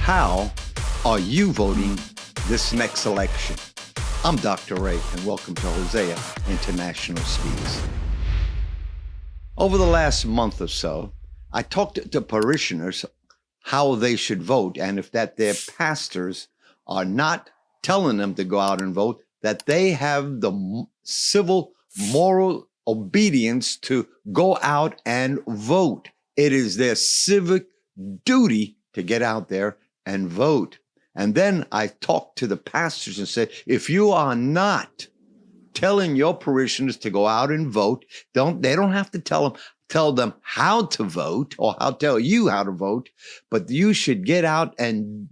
How are you voting this next election? I'm Dr. Ray, and welcome to Hosea International Speaks. Over the last month or so, I talked to parishioners how they should vote, and if that their pastors are not telling them to go out and vote, that they have the civil, moral obedience to go out and vote. It is their civic duty to get out there and vote. And then I talked to the pastors and said, if you are not telling your parishioners to go out and vote, they don't have to tell them how to vote or tell you how to vote, but you should get out and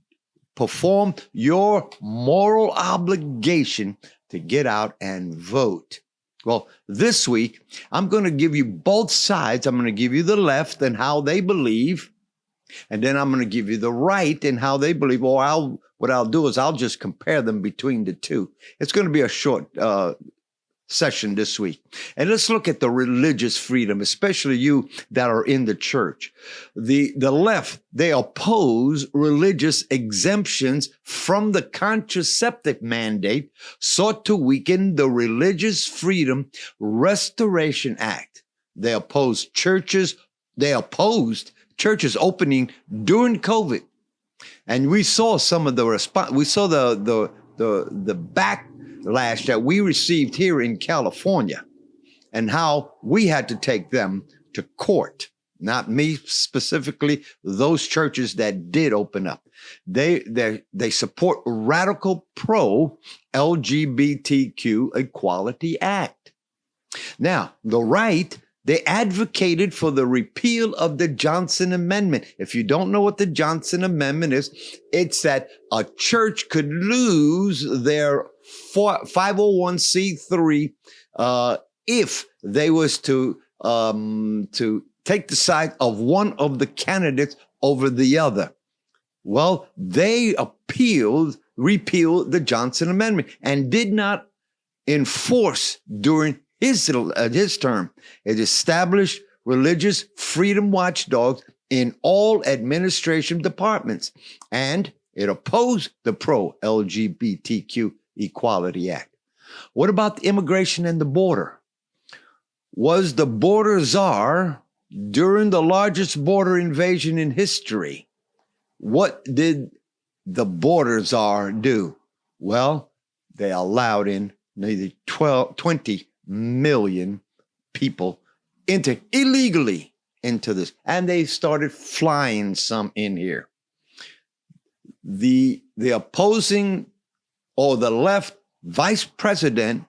perform your moral obligation to get out and vote. Well, this week, I'm going to give you both sides. I'm going to give you the left and how they believe, and then I'm going to give you the right and how they believe. Or what I'll do is I'll just compare them between the two. It's going to be a short session this week. And let's look at the religious freedom, especially you that are in the church. The left, they oppose religious exemptions from the contraceptive mandate sought to weaken the Religious Freedom Restoration Act. They opposed churches. They opposed churches opening during COVID. And we saw some of the response. We saw the backlash that we received here in California and how we had to take them to court. Not me specifically, those churches that did open up. They support radical pro-LGBTQ Equality Act. Now, the right, they advocated for the repeal of the Johnson Amendment. If you don't know what the Johnson Amendment is, it's that a church could lose their 501c3 if they was to take the side of one of the candidates over the other. Well, they repealed the Johnson Amendment and did not enforce during his term. It established religious freedom watchdogs in all administration departments, and it opposed the pro-LGBTQ Equality Act. What about the immigration and the border? Was the border czar during the largest border invasion in history? What did the border czar do? Well, they allowed in nearly 20 million people illegally into this, and they started flying some in here. The opposing or the left vice president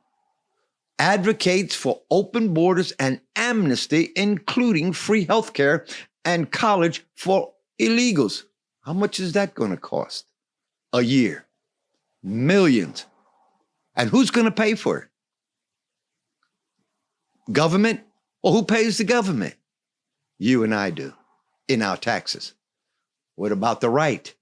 advocates for open borders and amnesty, including free health care and college for illegals. How much is that going to cost a year? Millions. And who's going to pay for it? Government? Or who pays the government? You and I do, in our taxes. What about the right?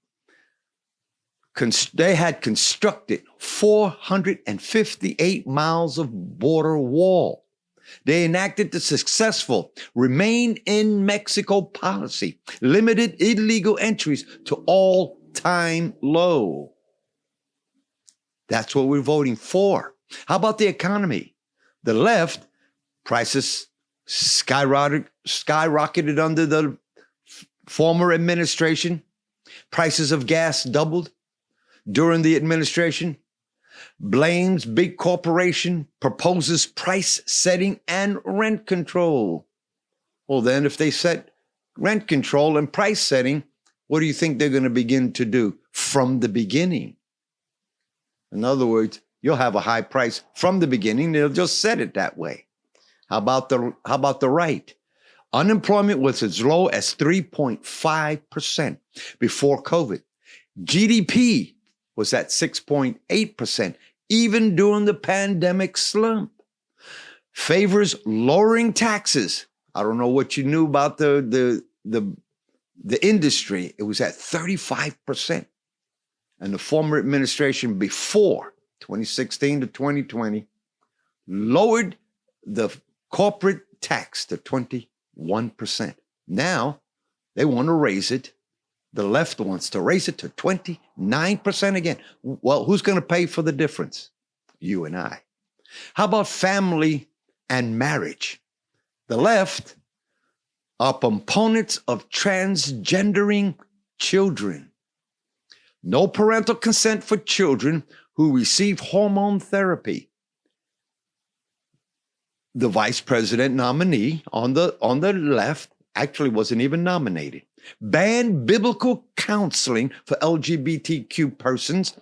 They had constructed 458 miles of border wall. They enacted the successful Remain in Mexico policy, limited illegal entries to all-time low. That's what we're voting for. How about the economy? The left, prices skyrocketed under the former administration. Prices of gas doubled during the administration. Blames big corporation, proposes price setting and rent control. Well, then if they set rent control and price setting, what do you think they're going to begin to do from the beginning? In other words, you'll have a high price from the beginning. They'll just set it that way. How about the right? Unemployment was as low as 3.5% before COVID. GDP was at 6.8%, even during the pandemic slump. Favors lowering taxes. I don't know what you knew about the industry. It was at 35%. And the former administration before 2016 to 2020 lowered the corporate tax to 21%. Now they want to raise it The left wants to raise it to 29% again. Well, who's going to pay for the difference? You and I. How about family and marriage? The left are proponents of transgendering children. No parental consent for children who receive hormone therapy. The vice president nominee on the left actually wasn't even nominated. Ban biblical counseling for LGBTQ persons.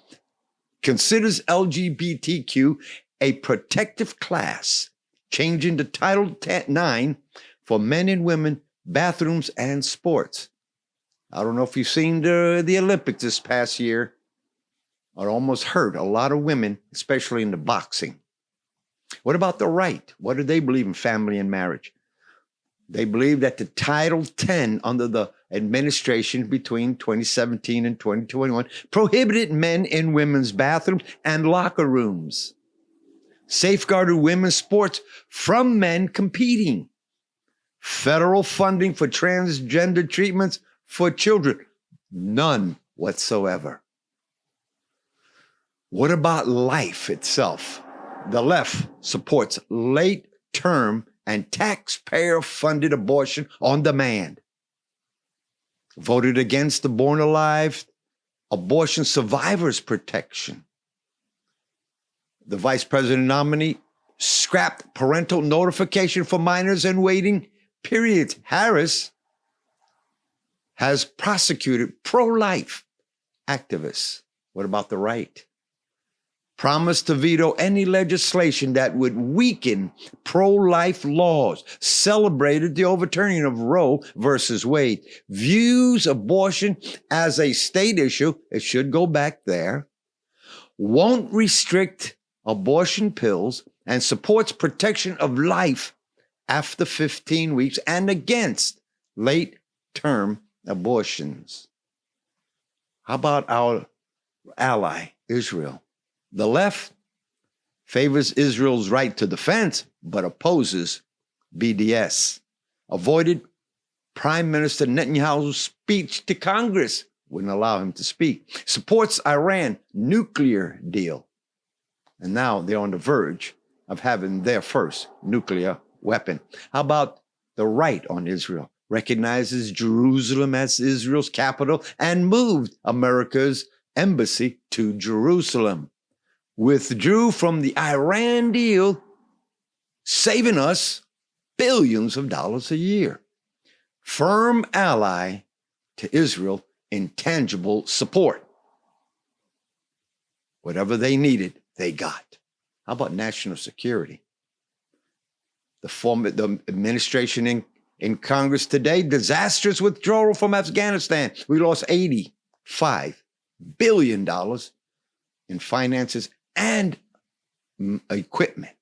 Considers LGBTQ a protective class. Changing the Title 9 for men and women, bathrooms, and sports. I don't know if you've seen the Olympics this past year. It almost hurt a lot of women, especially in the boxing. What about the right? What do they believe in family and marriage? They believe that the Title 10 under the administration between 2017 and 2021 prohibited men in women's bathrooms and locker rooms, safeguarded women's sports from men competing, federal funding for transgender treatments for children, none whatsoever. What about life itself? The left supports late-term and taxpayer-funded abortion on demand. Voted against the Born Alive abortion survivors protection. The vice president nominee scrapped parental notification for minors and waiting periods. Harris has prosecuted pro-life activists. What about the right? Promised to veto any legislation that would weaken pro-life laws, celebrated the overturning of Roe versus Wade, views abortion as a state issue, it should go back there, won't restrict abortion pills, and supports protection of life after 15 weeks and against late-term abortions. How about our ally, Israel? The left favors Israel's right to defense, but opposes BDS. Avoided Prime Minister Netanyahu's speech to Congress, wouldn't allow him to speak. Supports Iran nuclear deal. And now they're on the verge of having their first nuclear weapon. How about the right on Israel? Recognizes Jerusalem as Israel's capital and moved America's embassy to Jerusalem. Withdrew from the Iran deal, saving us billions of dollars a year. Firm ally to Israel in tangible support. Whatever they needed, they got. How about national security? The administration in Congress today, disastrous withdrawal from Afghanistan. We lost $85 billion in finances and equipment.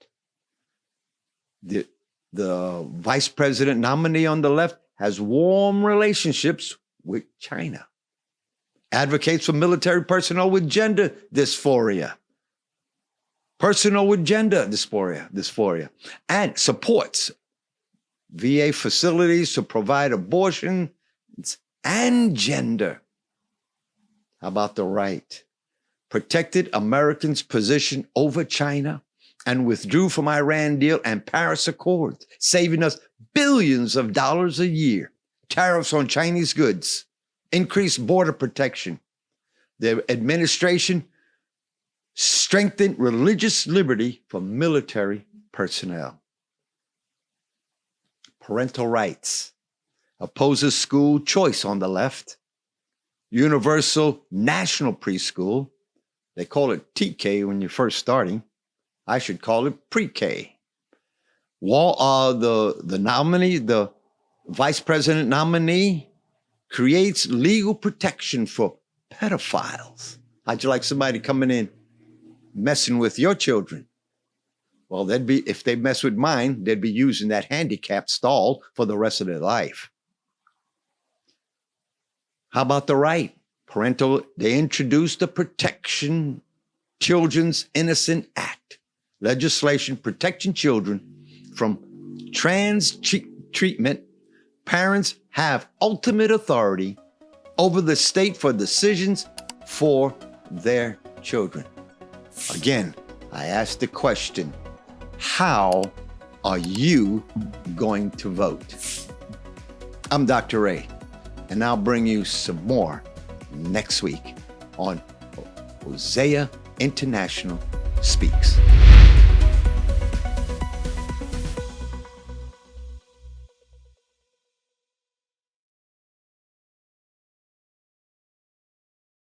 The vice president nominee on the left has warm relationships with China. Advocates for military personnel with gender dysphoria. Dysphoria. And supports VA facilities to provide abortion and gender. How about the right? Protected Americans' position over China and withdrew from Iran deal and Paris Accords, saving us billions of dollars a year. Tariffs on Chinese goods, increased border protection. The administration strengthened religious liberty for military personnel. Parental rights. Opposes school choice on the left. Universal national preschool. They call it TK when you're first starting. I should call it pre-K. The vice president nominee creates legal protection for pedophiles. How'd you like somebody coming in messing with your children? Well, if they mess with mine, they'd be using that handicapped stall for the rest of their life. How about the right? Parental, they introduced the Protection Children's Innocent Act. Legislation protecting children from trans treatment. Parents have ultimate authority over the state for decisions for their children. Again, I ask the question, how are you going to vote? I'm Dr. Ray, and I'll bring you some more next week on Hosea International Speaks.